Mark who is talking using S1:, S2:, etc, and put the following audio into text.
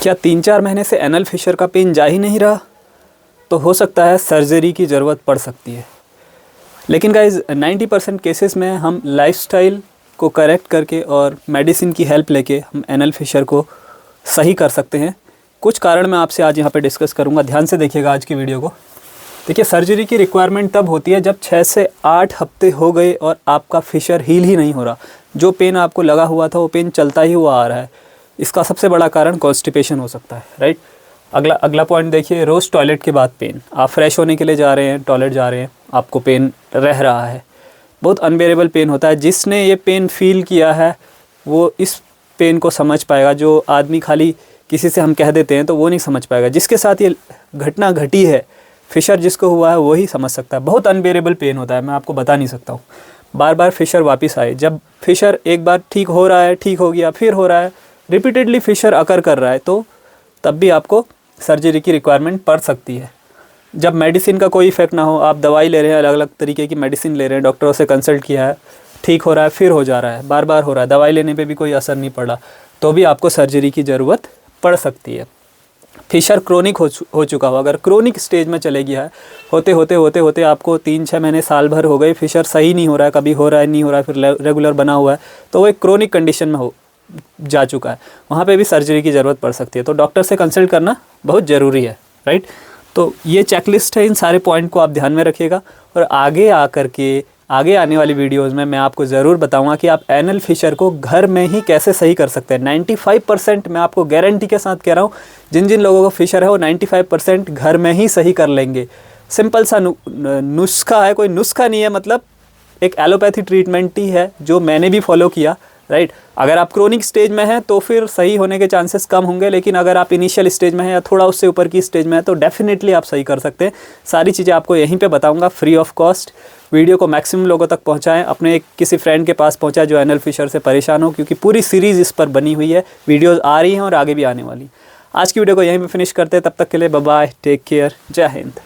S1: क्या 3-4 महीने से एनल फिशर का पेन जा ही नहीं रहा? तो हो सकता है सर्जरी की ज़रूरत पड़ सकती है। लेकिन गाइज 90% केसेस में हम लाइफस्टाइल को करेक्ट करके और मेडिसिन की हेल्प लेके हम एनल फिशर को सही कर सकते हैं। कुछ कारण मैं आपसे आज यहाँ पे डिस्कस करूँगा, ध्यान से देखिएगा आज की वीडियो को। देखिए, सर्जरी की रिक्वायरमेंट तब होती है जब 6 से 8 हफ्ते हो गए और आपका फिशर हील ही नहीं हो रहा। जो पेन आपको लगा हुआ था वो पेन चलता ही हुआ आ रहा है। इसका सबसे बड़ा कारण कॉन्स्टिपेशन हो सकता है, राइट। अगला पॉइंट देखिए, रोज़ टॉयलेट के बाद पेन। आप फ्रेश होने के लिए जा रहे हैं, टॉयलेट जा रहे हैं, आपको पेन रह रहा है, बहुत अनबेरेबल पेन होता है। जिसने ये पेन फील किया है वो इस पेन को समझ पाएगा। जो आदमी खाली किसी से हम कह देते हैं तो वो नहीं समझ पाएगा। जिसके साथ ये घटना घटी है, फिशर जिसको हुआ है वही समझ सकता है। बहुत अनबेरेबल पेन होता है, मैं आपको बता नहीं सकता हूँ। बार बार फिशर वापस आए, जब फिशर एक बार ठीक हो रहा है, ठीक हो गया, फिर हो रहा है, रिपीटेडली फिशर अकर कर रहा है, तो तब भी आपको सर्जरी की रिक्वायरमेंट पड़ सकती है। जब मेडिसिन का कोई इफेक्ट ना हो, आप दवाई ले रहे हैं, अलग अलग तरीके की मेडिसिन ले रहे हैं, डॉक्टरों से कंसल्ट किया है, ठीक हो रहा है, फिर हो जा रहा है, बार बार हो रहा है, दवाई लेने पे भी कोई असर नहीं पड़ा, तो भी आपको सर्जरी की ज़रूरत पड़ सकती है। फिशर क्रोनिक हो चुका हो, अगर क्रोनिक स्टेज में चले गया है, होते होते आपको 3-6 महीने, साल भर हो गए, फिशर सही नहीं हो रहा है, कभी हो रहा है, नहीं हो रहा है, फिर रेगुलर बना हुआ है, तो वो एक क्रोनिक कंडीशन में जा चुका है, वहाँ पे भी सर्जरी की ज़रूरत पड़ सकती है। तो डॉक्टर से कंसल्ट करना बहुत ज़रूरी है, राइट। तो ये चेकलिस्ट है, इन सारे पॉइंट को आप ध्यान में रखिएगा। और आगे आने वाली वीडियोज़ में मैं आपको ज़रूर बताऊंगा कि आप एनल फिशर को घर में ही कैसे सही कर सकते हैं। 95% मैं आपको गारंटी के साथ कह रहा हूँ, जिन लोगों को फिशर है वो 95% घर में ही सही कर लेंगे। सिंपल सा नुस्खा है, कोई नुस्खा नहीं है, मतलब एक एलोपैथी ट्रीटमेंट ही है जो मैंने भी फॉलो किया, राइट। अगर आप क्रोनिक स्टेज में हैं तो फिर सही होने के चांसेस कम होंगे, लेकिन अगर आप इनिशियल स्टेज में हैं या थोड़ा उससे ऊपर की स्टेज में हैं तो डेफिनेटली आप सही कर सकते हैं। सारी चीज़ें आपको यहीं पे बताऊंगा फ्री ऑफ कॉस्ट। वीडियो को मैक्सिमम लोगों तक पहुंचाएं, अपने किसी फ्रेंड के पास पहुंचाएं जो एनल फिशर से परेशान हो, क्योंकि पूरी सीरीज़ इस पर बनी हुई है, वीडियोज़ आ रही हैं और आगे भी आने वाली। आज की वीडियो को यहीं पर फिनिश करते हैं, तब तक के लिए बाय बाय, टेक केयर, जय हिंद।